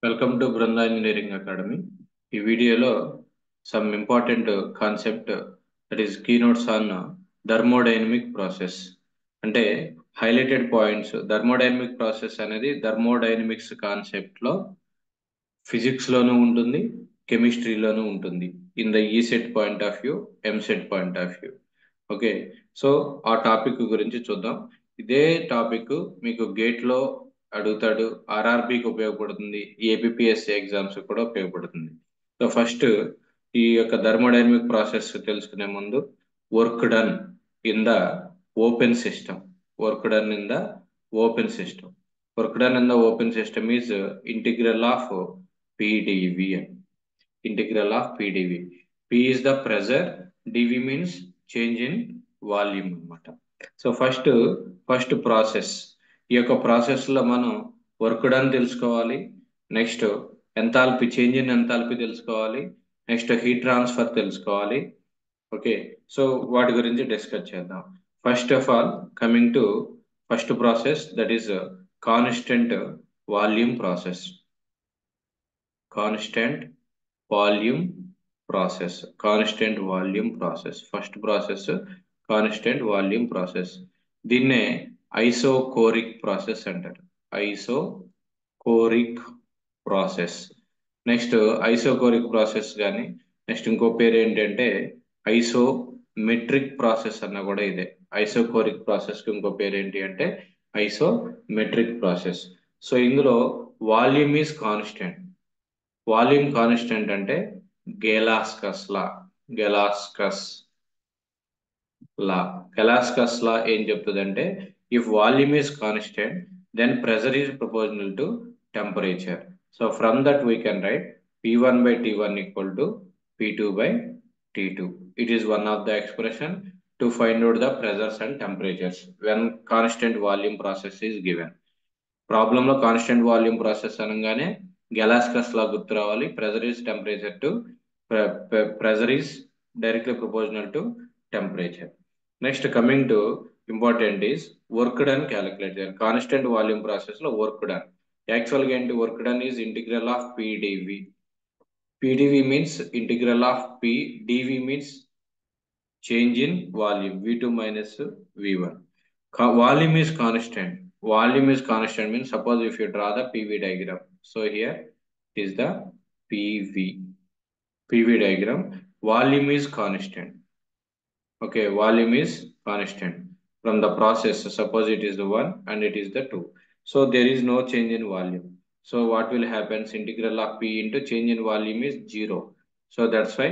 Welcome to Brinda engineering academy. ఈ వీడియోలో some important concept that is keynotes on thermodynamic process. అంటే highlighted points. Thermodynamic process అనేది thermodynamics కాన్సెప్ట్లో ఫిజిక్స్లోనూ ఉంటుంది, కెమిస్ట్రీలోనూ ఉంటుంది. In the ECET point of view, EAMCET point of view. Okay, so ఆ టాపిక్ గురించి చూద్దాం. ఇదే టాపిక్ మీకు గేట్లో అడుగుతాడు, ఆర్ఆర్బికి ఉపయోగపడుతుంది, ఏపీఎస్సి ఎగ్జామ్స్ కూడా ఉపయోగపడుతుంది. సో ఫస్ట్ ఈ యొక్క థర్మోడైనమిక్ ప్రాసెస్ తెలుసుకునే ముందు work done in the open system. Work done in the open system. Work done in the open system is integral of PdV. Integral of PdV. P is the pressure, dV means change in volume అన్నమాట. So first process. ఈ యొక్క process లో మనం work done తెలుసుకోవాలి, next enthalpy, change in enthalpy తెలుసుకోవాలి, next heat transfer తెలుసుకోవాలి. Okay, so వాటి గురించి డిస్కస్ చేద్దాం. First of all coming to first process, that is constant volume process. Constant volume process. Constant volume process first process, constant volume process. దీన్నే isochoric process అంటారు. Isochoric process. Next isochoric process కానీ, next ఇంకో పేరు ఏంటంటే isometric process అన్న కూడా ఇదే. Isochoric process కి ఇంకో పేరు ఏంటి అంటే ఐసోమెట్రిక్ ప్రాసెస్. సో ఇందులో volume is constant. Volume constant అంటే Gay Lussac's law. Gay Lussac's law. Gay Lussac's law ఏం చెప్తుందంటే, if volume is constant then pressure is proportional to temperature. So from that we can write P1 by T1 equal to P2 by T2. It is one of the expression to find out the pressures and temperatures when constant volume process is given. Problem లో constant volume process అనగానే గెలాస్కస్ లా గుర్తు రావాలి. Pressure is temperature to pressure is directly proportional to temperature. Next coming to important is work done calculate చేయాలి. Constant volume process లో work done యాక్చువల్గా ఏంటి? Work done is integral of PdV. PdV means integral of P, dV means change in volume, V2 minus V1. Volume is constant. Volume is constant means, suppose if you draw the PV diagram. So here it is the PV diagram. Volume is constant. Okay, volume is constant from the process. Suppose it is the 1 and it is the 2. So there is no change in volume. So what will happen? Integral of P into change in volume is 0. So that's why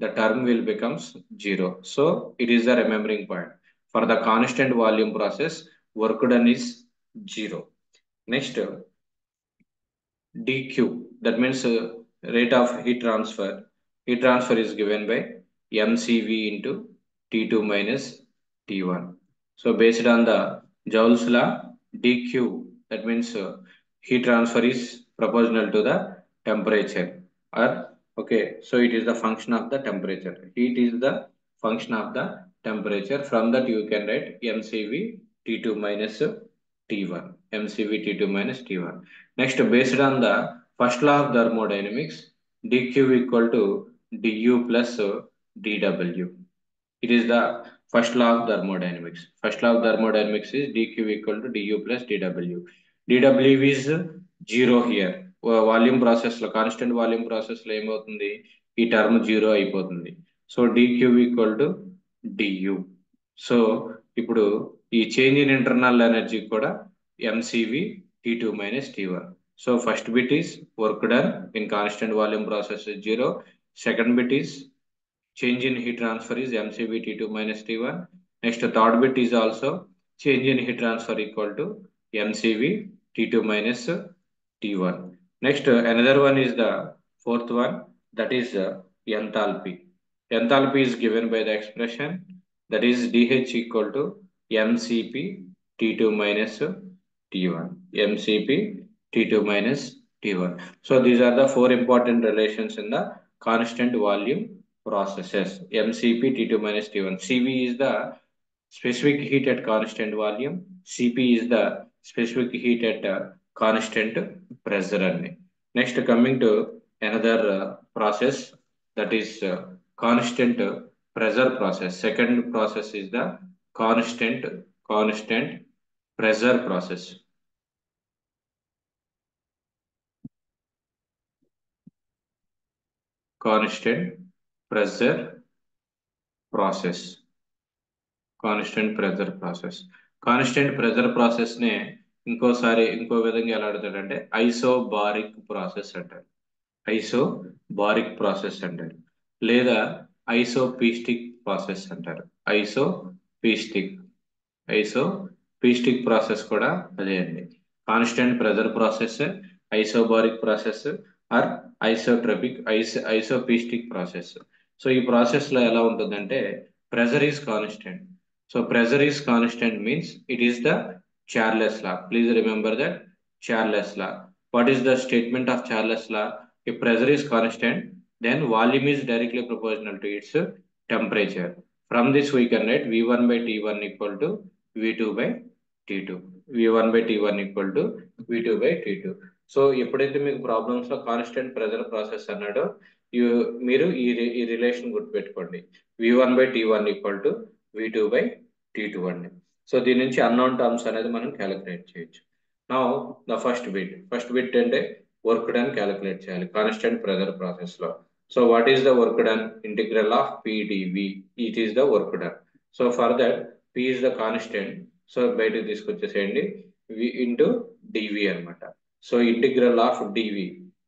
the term will becomes 0. So it is the remembering point. For the constant volume process, work done is 0. Next, dq, that means rate of heat transfer. Heat transfer is given by mcv into T2 minus T1. So based on the Joule's law, dq, that means heat transfer is proportional to the temperature. Or okay, so it is the function of the temperature. Heat is the function of the temperature. From that you can write mcv T2 minus T1. mcv T2 minus T1. Next, based on the first law of thermodynamics, dq equal to du plus dw. It is the first law of thermodynamics. First law of thermodynamics is dq equal to du plus dw. dw is 0 here. Volume process లో, constant volume process లో ఏమవుతుంది? ఈ term 0 అయిపోతుంది. So dq equal to du. So ఇప్పుడు ఈ change in internal energy కూడా mcv T2 minus T1. So first bit is work done in constant volume process is 0. Second bit is change in heat transfer is mcv T2 minus T1. Next, third bit is also change in heat transfer equal to mcv T2 minus T1. Next, another one is the fourth one, that is enthalpy. Enthalpy is given by the expression that is dH equal to mcp T2 minus T1. mcp T2 minus T1. So these are the four important relations in the constant volume processes. mcp T2 minus T1. Cv is the specific heat at constant volume. Cp is the specific heat at constant pressure. Next, coming to another process, that is constant pressure process. Second process is the constant pressure process. Constant pressure process. Constant pressure process. Constant pressure process నే ఇంకో విధంగా ఎలా అడుగుతాడంటే isobaric process అంటారు. Isobaric process అంటారు, లేదా ఐసోపీస్టిక్ process అంటారు. ఐసోపీస్టిక్ ఐసోపీస్టిక్ process కూడా అదే అండి. Constant pressure process, isobaric process or isopiestic process. So ఈ ప్రాసెస్ లో ఎలా ఉంటుందంటే pressure is constant. So pressure is constant means it is the Charles law. Please remember that Charles law. What is the statement of Charles law? If pressure is constant, then volume is directly proportional to its temperature. From this we can write V1 by T1 equal to V2 by T2. V1 by T1 equal to V2 by T2. So ఎప్పుడైతే మీకు problems లో constant pressure process అన్నాడో మీరు ఈ relation గుర్తుపెట్టుకోండి. V1 by T1 equal to V2 by T2 అండి. So దీని నుంచి అన్నోన్ టర్మ్స్ అనేది మనం క్యాలిక్యులేట్ చేయొచ్చు. నౌ ద ఫస్ట్ బిట్ అంటే వర్క్ డన్ క్యాలిక్యులేట్ చేయాలి కాన్స్టెంట్ ప్రెజర్ ప్రాసెస్ లో. So what is the work done? Integral of PdV. It is the work done. So for that P is the constant, so బయటకు తీసుకొచ్చేసేయండి V into dV అనమాట. So integral of dV,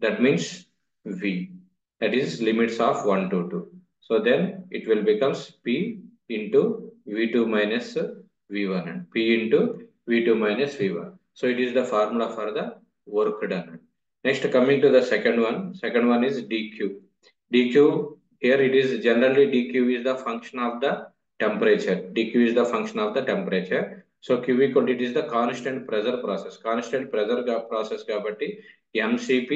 that means V, that is limits of 1 to 2. So then it will becomes P into V2 minus V1 and P into V2 minus V1. So it is the formula for the work done. Next, coming to the second one is dQ. dQ, here it is generally dQ is the function of the temperature. dQ is the function of the temperature. So Q equal to, it is the constant pressure process. Constant pressure process kabatti MCP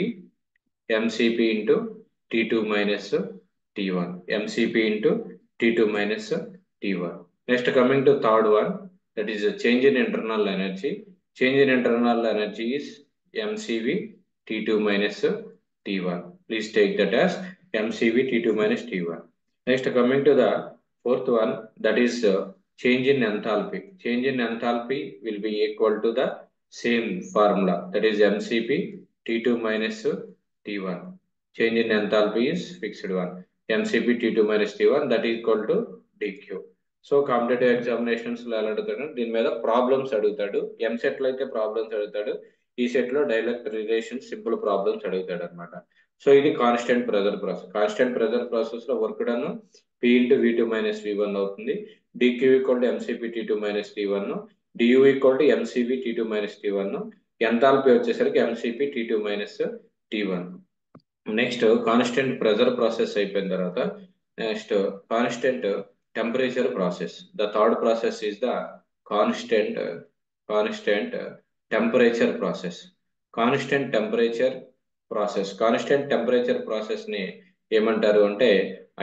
into T2 minus T1. MCP into T2 minus T1. Next, coming to third one, that is a change in internal energy. Change in internal energy is MCV T2 minus T1. Please take that as MCV T2 minus T1. Next, coming to the fourth one, that is change in enthalpy. Change in enthalpy will be equal to the same formula, that is MCP T2 minus T1. Change in enthalpy is fixed one. MCP T2 minus T1, that is equal to dQ. So competitive examinations లో ఎలా అడుగుతాడు, దీని మీద problems అడుగుతాడు. ఎంసెట్ లో అయితే problems అడుగుతాడు, ఈ సెట్ లో డైరెక్ట్ రిలేషన్ సింపుల్ ప్రాబ్లమ్స్ అడుగుతాడు అనమాట. సో ఇది constant pressure process. Constant pressure process లో work done P into V2 minus V1 అవుతుంది. dQ equal to MCP T2 minus T1, du equal to MCV T2 minus T1, enthalpy వచ్చేసరికి MCP T2 minus T1. Next constant pressure process అయిపోయిన తర్వాత next constant temperature process. The third process is the constant temperature process. Constant temperature process. Constant temperature process ని ఏమంటారు అంటే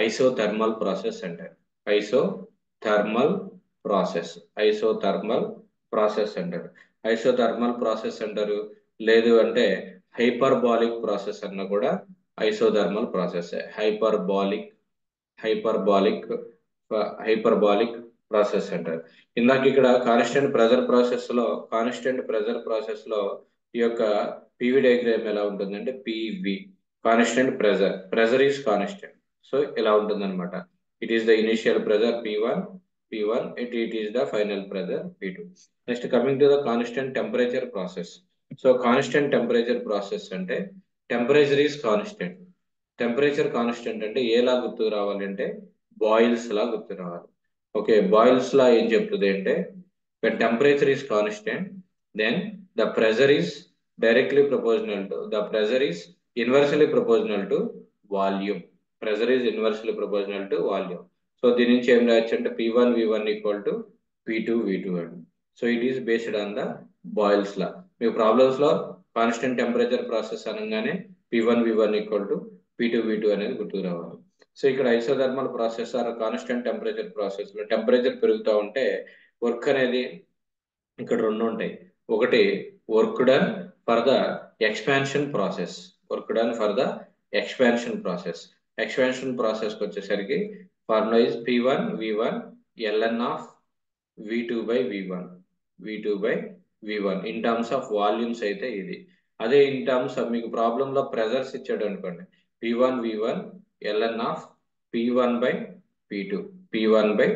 isothermal process అంటారు. Isothermal process అంటారు. Isothermal process అంటారు, లేదు అంటే హైపర్బాలిక్ ప్రాసెస్ అన్న కూడా ఐసోథర్మల్ ప్రాసెస్. హైపర్బాలిక్ ప్రాసెస్ అంటారు. ఇందాక ఇక్కడ కాన్స్టెంట్ ప్రెజర్ ప్రాసెస్ లో ఈ యొక్క పివి డయాగ్రామ్ ఎలా ఉంటుందంటే PV constant pressure is constant. So ఇలా ఉంటుంది అనమాట. It is the initial pressure P1, it is the final pressure P2. Next, coming to the constant temperature process. So constant temperature process అంటే temperature is constant. Temperature constant అంటే ఎలా గుర్తు రావాలంటే boils లా గుర్తు రావాలి. ఓకే, బాయిల్స్ లా ఏం చెప్తుంది అంటే when temperature is constant, then the pressure is inversely proportional to volume. So దీని నుంచి ఏం రాయొచ్చు అంటే P1 V1 equal to P2 V2 అండి. So it is based on the Boyle's లా. మీకు ప్రాబ్లమ్స్ లో కాన్స్టెంట్ టెంపరేచర్ ప్రాసెస్ అనగానే P1 V1 equal to P2 V2 అనేది గుర్తుకు రావాలి. సో ఇక్కడ isothermal process or constant temperature process లో టెంపరేచర్ పెరుగుతూ ఉంటే వర్క్ అనేది ఇక్కడ రెండు ఉంటాయి. ఒకటి work done for the expansion process. Work done for the expansion process. Expansion process కి వచ్చేసరికి formula is P1 V1 ln of V2 by V1 V2 by V1 in terms of volumes అయితే ఇది. అదే ఇన్ టర్మ్స్ ఆఫ్ మీకు problem లో pressures ఇచ్చాడు అనుకోండి, P1 V1 ln of P1 by P2 P1 by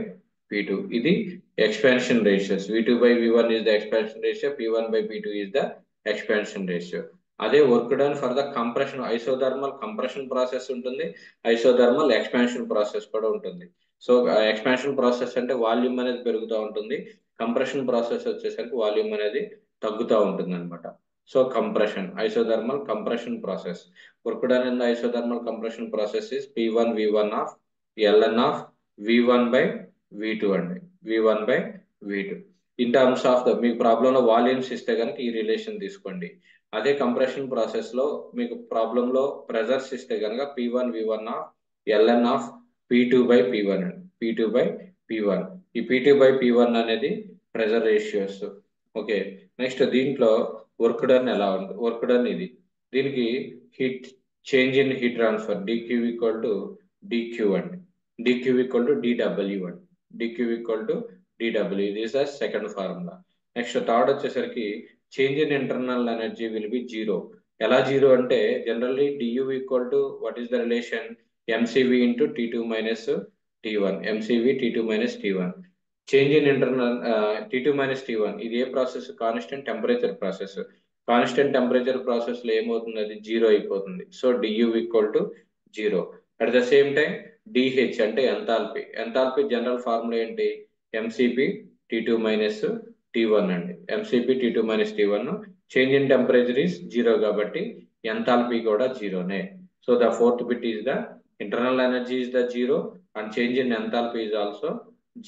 P2 ఇది expansion ratios. V2 by V1 is the expansion ratio, P1 by P2 is the expansion ratio. అదే work done for the compression, isothermal compression process ఉంటుంది, isothermal expansion process కూడా ఉంటుంది. So expansion process అంటే volume అనేది పెరుగుతూ ఉంటుంది, compression process వచ్చేసరికి volume అనేది తగ్గుతూ ఉంటుంది అనమాట. So compression, isothermal compression process. Work done in the isothermal compression process is P1 V1 of ln of V1 by V2 అండి, V1 by V2. In terms of the మీకు ప్రాబ్లంలో volumes ఇస్తే కనుక ఈ రిలేషన్ తీసుకోండి. అదే కంప్రెషన్ ప్రాసెస్ లో మీకు ప్రాబ్లంలో ప్రెజర్స్ ఇస్తే కనుక P1 V1 of ln of P2 by P1 అండి, P2 by P1. ఈ P2 by P1 అనేది ప్రెజర్ రేషియోస్. ఓకే, నెక్స్ట్ దీంట్లో వర్క్ డన్ ఎలా ఉంటుంది, వర్క్ డన్ ఇది. దీనికి heat change in heat transfer dq equal to dq అండి, dq equal to dw అండి, dq ఈక్వల్ టు dw. ఇది is the second formula. Next third వచ్చేసరికి change in internal energy will be zero. ఎలా zero అంటే generally du equal to what is the relation mcv into T2 minus T1, mcv T2 minus T1. Change in internal T2 minus T1 ఇది ఏ process, constant temperature process. Constant temperature process లో ఏమవుతుంది, అది zero అయిపోతుంది. So du equal to zero. At the same time D H అంటే enthalpy. Enthalpy general formula ఏంటి, MCP T2 minus T1 అండి, MCP T2 minus T1. Change in temperature is zero కాబట్టి enthalpy కూడా జీరోనే. So the fourth bit is the internal energy is the zero and change in enthalpy is also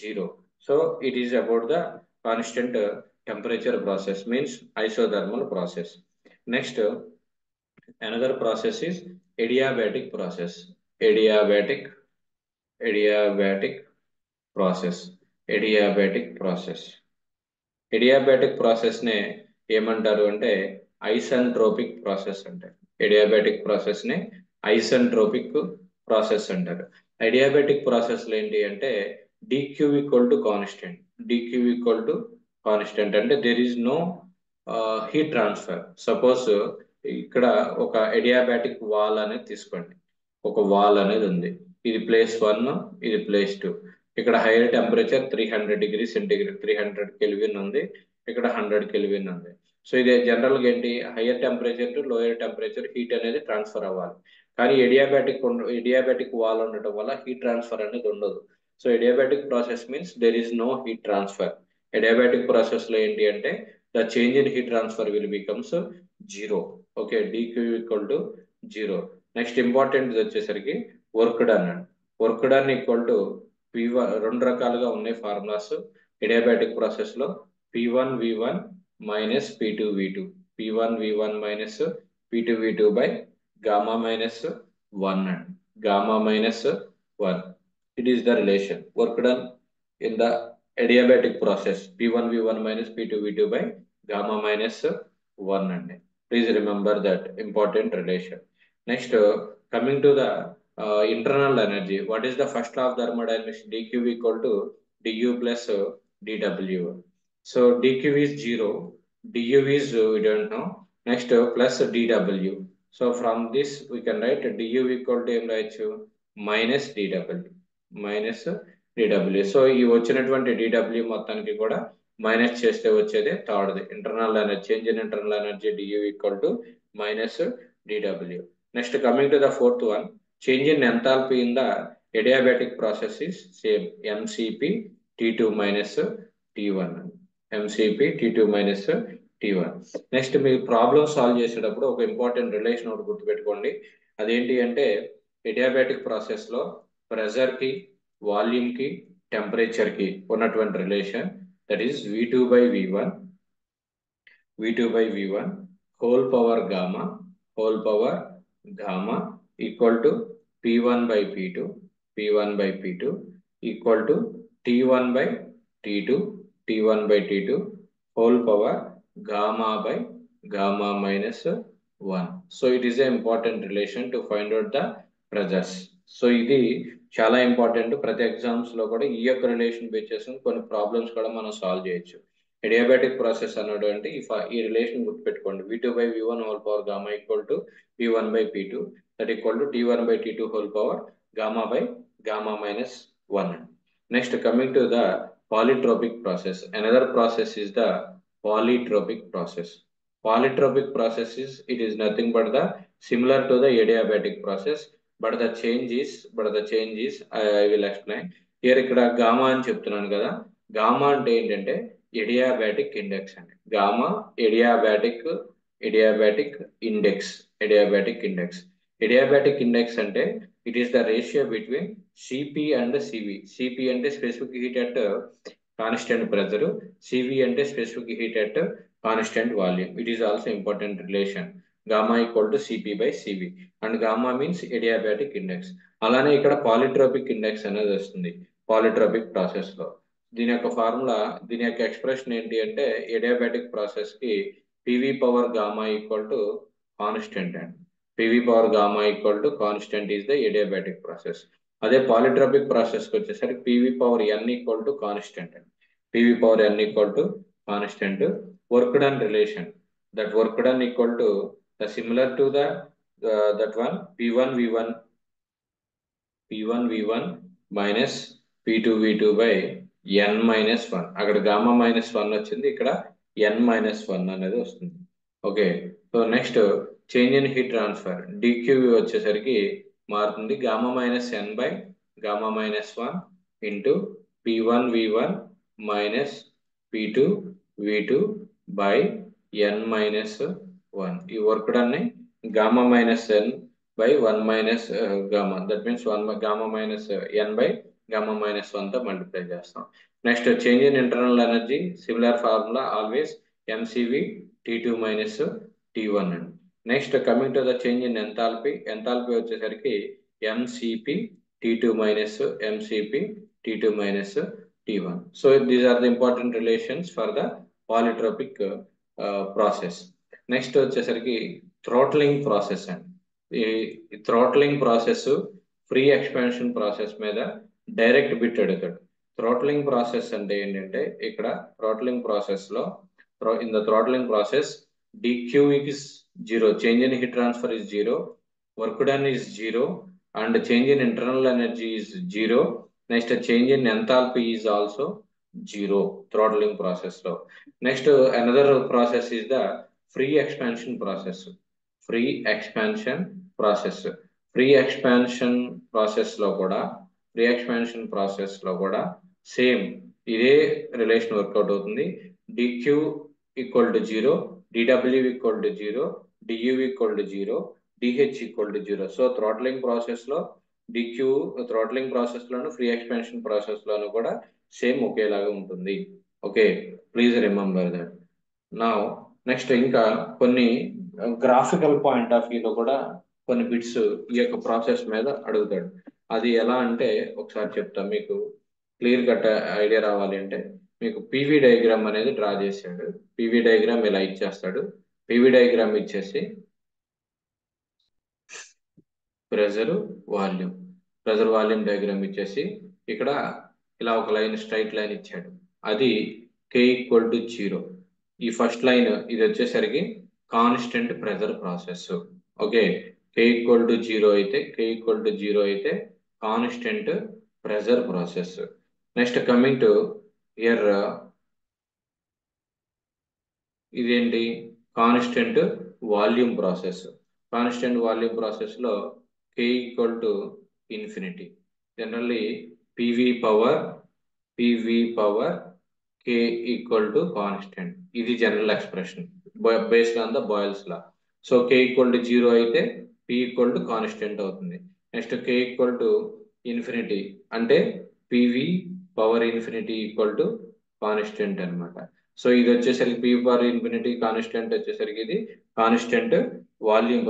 zero. So it is about the constant temperature process, means isothermal process. Next, another process is adiabatic process. Adiabatic process. Adiabatic process. Adiabatic process నే ఏమంటారు అంటే isentropic process అంటారు. Adiabatic process ని isentropic process అంటారు. Adiabatic process లో ఏంటి అంటే dq equal to constant, dq equal to constant అంటే there is no heat transfer. Suppose ఇక్కడ ఒక ఎడియాబాటిక్ వాల్ అనేది తీసుకోండి, ఒక వాల్ అనేది ఉంది, ఇది ప్లేస్ 1, ఇది ప్లేస్ 2. ఇక్కడ hire temperature 300 degree centigrade 300 kelvin ఉంది, ఇక్కడ 100 కెల్విన్ ఉంది. సో ఇది జనరల్గా ఏంటి, hire temperature to lower temperature heat అనేది ట్రాన్స్ఫర్ అవ్వాలి. కానీ ఎడియాబాటిక్ వాల్ ఉండటం వల్ల హీట్ ట్రాన్స్ఫర్ అనేది ఉండదు. So adiabatic process means there is no heat transfer. Adiabatic process లో ఏంటి అంటే the change in heat transfer will becomes zero. Okay, dq equal to zero. Next important వచ్చేసరికి work done. Work done equal to P1, రెండు రకాలుగా ఉన్నాయి formulas adiabatic process లో. P1 V1 minus P2 V2, P1 V1 minus P2 V2 by gamma minus 1 and gamma minus 1. It is the relation work done in the adiabatic process, P1 V1 minus P2 V2 by gamma minus 1 అండి. Please remember that important relation. Next, coming to the internal energy, what is the first law of thermodynamics? dq equal to du plus dw. So dq is 0, du is we don't know. Next, plus dw. So from this we can write du equal to minus dw, minus dw. So ఈ వచ్చినటువంటి dw మొత్తానికి కూడా minus చేస్తే వచ్చేది third internal energy, change in internal energy du equal to minus dw. Next coming to the fourth one, change in enthalpy in the adiabatic process is same mcp T2 minus T1, mcp T2 minus T1. Next మీరు problem solve చేసేటప్పుడు ఒక important relation ఒకటి గుర్తుపెట్టుకోండి. అదేంటి అంటే adiabatic process లో pressure కి, volume కి, టెంపరేచర్ కి ఉన్నటువంటి relation that is V2 by V1 whole power gamma equal to P1 by P2 equal to T1 by T2 whole power gamma by gamma minus 1. So it is an important relation to find out the pressures. So ఇది చాలా important. ప్రతి exams లో కూడా ఈ యొక్క relation base చేసుకుని కొన్ని problems కూడా మనం సాల్వ్ చేయొచ్చు. ఎడియాబాటిక్ ప్రాసెస్ అన్నటువంటి ఈ రిలేషన్ గుర్తుపెట్టుకోండి. V2 by V1 whole power gamma equal to V1 by P2 that equal to T1 by T2 whole power gamma by gamma minus 1. Next, coming to the polytropic process. Another process is the polytropic process. Polytropic process is, it is nothing but the similar to the adiabatic process, but the change is I will explain here. ఇక్కడ gamma అని చెప్తున్నాను కదా, gamma అంటే ఏంటంటే adiabatic index అండి. Gamma adiabatic index. Adiabatic index అంటే it is the ratio between CP and CV. CP అంటే specific heat at constant pressure, CV అంటే specific heat at constant volume. It is also important relation. Gamma equal to CP by CV and gamma means adiabatic index. అలానే ఇక్కడ పాలిట్రోపిక్ index అనేది వస్తుంది పాలిట్రోపిక్ process లో. దీని యొక్క formula, దీని యొక్క ఎక్స్ప్రెషన్ ఏంటి అంటే ఎడియాబాటిక్ ప్రాసెస్ కి PV power gamma equal to constant and PV power gamma equal to constant is the adiabatic process. అదే పాలిట్రోపిక్ ప్రాసెస్ కి వచ్చేసరికి PV power N equal to constant and PV power N equal to constant. Work done relation, that work done equal to the similar to the that one P1V1 minus P2V2 by n minus 1. అక్కడ gamma minus 1 వచ్చింది, ఇక్కడ n minus 1 అనేది వస్తుంది. Okay, so next change in heat transfer DQV వచ్చేసరికి మారుతుంది. Gamma minus n by gamma minus 1 into P1V1 minus P2V2 by n minus 1. ఈ work done ని gamma minus n by 1 minus gamma, that means 1 gamma minus n by gamma minus 1 తో multiply చేస్తాం. Next change in internal energy, similar formula always MCV T2 minus T1 అండి. Next coming to the change in enthalpy, enthalpy వచ్చేసరికి MCP T2 minus MCP T2 minus T1. So these are the important relations for the polytropic process. Next వచ్చేసరికి throttling process అండి. ఈ throttling process free expansion process మీద direct bit అడుగుతాడు. Throttling process అంటే ఏంటంటే ఇక్కడ throttling process లో in the throttling process dq is 0, change in heat transfer is 0, work done is 0 and change in internal energy is 0. Next change in enthalpy is also 0 throttling process లో. Next another process is the free expansion process. Free expansion process లో కూడా same ఇదే relation work out అవుతుంది. dq equal to 0, dw equal to 0, du equal to 0, dh equal to 0. So throttling process లో throttling process లోను free expansion process లోను కూడా same ఒకేలాగా ఉంటుంది. Okay, please remember that. నా నెక్స్ట్ ఇంకా కొన్ని గ్రాఫికల్ పాయింట్ ఆఫ్ వ్యూలో కూడా కొన్ని బిట్స్ ఈ యొక్క ప్రాసెస్ మీద అడుగుతాడు. అది ఎలా అంటే ఒకసారి చెప్తా, మీకు క్లియర్ కట్ ఐడియా రావాలి అంటే. మీకు పీవీ డయాగ్రామ్ అనేది డ్రా చేశాడు. పీవీ డయాగ్రామ్ ఇలా ఇచ్చేస్తాడు. పీవీ డయాగ్రామ్ ఇచ్చేసి ప్రెజర్ వాల్యూమ్ డయాగ్రామ్ ఇచ్చేసి ఇక్కడ ఇలా ఒక లైన్ స్ట్రైట్ లైన్ ఇచ్చాడు. అది K ఈక్వల్ టు 0. ఈ ఫస్ట్ లైన్ ఇది వచ్చేసరికి constant pressure process. Okay, K equal to 0 అయితే constant pressure process. Next coming to here, ఇదేంటి constant volume process. Constant volume process లో K equal to infinity. Generally PV power K equal to constant. ఇది general expression based on the Boyle's law. So K equal to 0 అయితే P equal to constant అవుతుంది. Next K equal to infinity అంటే PV power infinity equal to constant అనమాట. So ఇది వచ్చేసరికి P power infinity constant వచ్చేసరికి ఇది constant volume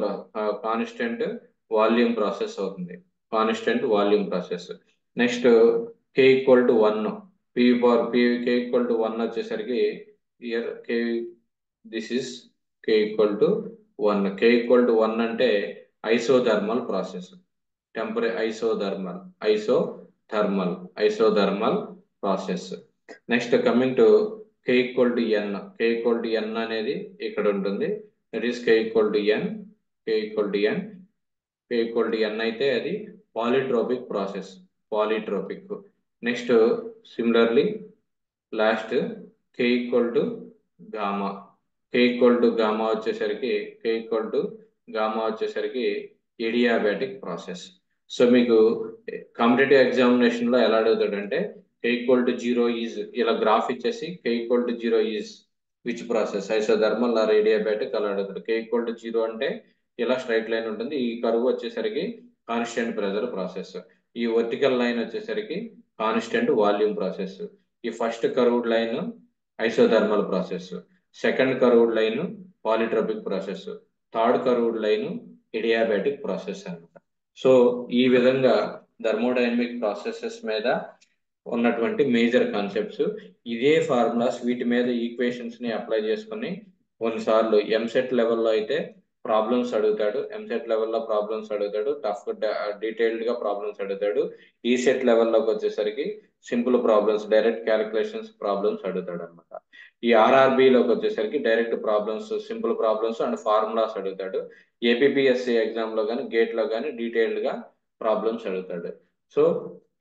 process అవుతుంది. Constant volume process. Next K equal to 1, K equal to 1 వచ్చేసరికి here this is K equal to 1. K equal to 1 అంటే isothermal process. Temporary isothermal process. Next coming to K equal to n. K equal to n అనేది ఇక్కడ ఉంటుంది. That is K equal to n. K equal to n. K equal to n అయితే అది polytropic process. Polytropic. Next similarly last K equal to gamma. K equal to gamma వచ్చేసరికి adiabatic process. So మీకు competitive examination లో ఎలా అడుగుతాడంటే K equal to 0 is ఇలా graph ఇచ్చేసి K equal to 0 is which process, isothermal or adiabatic అలా అడుగుతాడు. K equal to 0 అంటే ఇలా స్ట్రైట్ లైన్ ఉంటుంది. ఈ కర్వ్ వచ్చేసరికి కాన్స్టెంట్ ప్రెజర్ ప్రాసెస్. ఈ వర్టికల్ లైన్ వచ్చేసరికి కాన్స్టెంట్ వాల్యూమ్ ప్రాసెస్. ఈ first curved line isothermal process, second curved line polytropic process, third curved line adiabatic process అన్నమాట. సో ఈ విధంగా థర్మోడైనమిక్ ప్రాసెసెస్ మీద ఉన్నటువంటి మేజర్ కాన్సెప్ట్స్. ఇదే ఫార్ములాస్ వీటి మీద ఈక్వేషన్స్ ని అప్లై చేసుకుని కొన్నిసార్లు ఎంసెట్ లెవెల్లో అయితే ప్రాబ్లమ్స్ అడుగుతాడు. ఎంసెట్ లెవెల్లో ప్రాబ్లమ్స్ అడుగుతాడు, టఫ్ డీటెయిల్డ్ గా ప్రాబ్లమ్స్ అడుగుతాడు. ఈ సెట్ లెవెల్లోకి వచ్చేసరికి simple problems, direct calculations problems అడుగుతాడు అనమాట. ఈ ఆర్ఆర్బిలోకి వచ్చేసరికి direct problems, simple problems and formulas అడుగుతాడు. ఏపీపీఎస్సి ఎగ్జామ్ లో కానీ గేట్ లో కానీ డీటెయిల్డ్ గా ప్రాబ్లమ్స్ అడుగుతాడు. సో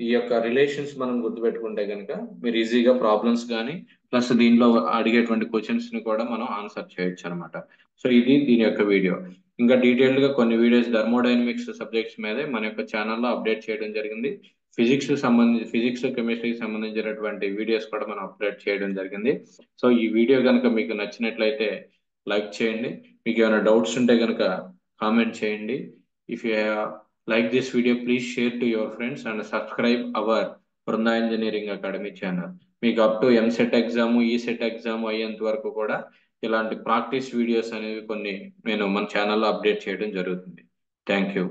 ఈ యొక్క రిలేషన్స్ మనం గుర్తుపెట్టుకుంటే కనుక మీరు ఈజీగా ప్రాబ్లమ్స్ కానీ ప్లస్ దీనిలో అడిగేటువంటి క్వశ్చన్స్ ని కూడా మనం ఆన్సర్ చేయొచ్చు అనమాట. సో ఇది దీని యొక్క వీడియో. ఇంకా డీటెయిల్డ్ గా కొన్ని వీడియోస్ థర్మోడైనమిక్స్ సబ్జెక్ట్స్ మీదే మన యొక్క ఛానల్లో అప్డేట్ చేయడం జరిగింది. ఫిజిక్స్ కెమిస్ట్రీకి సంబంధించినటువంటి వీడియోస్ కూడా మనం అప్డేట్ చేయడం జరిగింది. సో ఈ వీడియో కనుక మీకు నచ్చినట్లయితే లైక్ చేయండి. మీకు ఏమైనా డౌట్స్ ఉంటే కనుక కామెంట్ చేయండి. If you like this video, please share to your friends and subscribe our Brinda engineering academy channel. మీకు up to EAMCET exam, ECET exam అయ్యేంత వరకు కూడా ఇలాంటి ప్రాక్టీస్ వీడియోస్ అనేవి కొన్ని నేను మన ఛానల్లో అప్డేట్ చేయడం జరుగుతుంది. Thank you.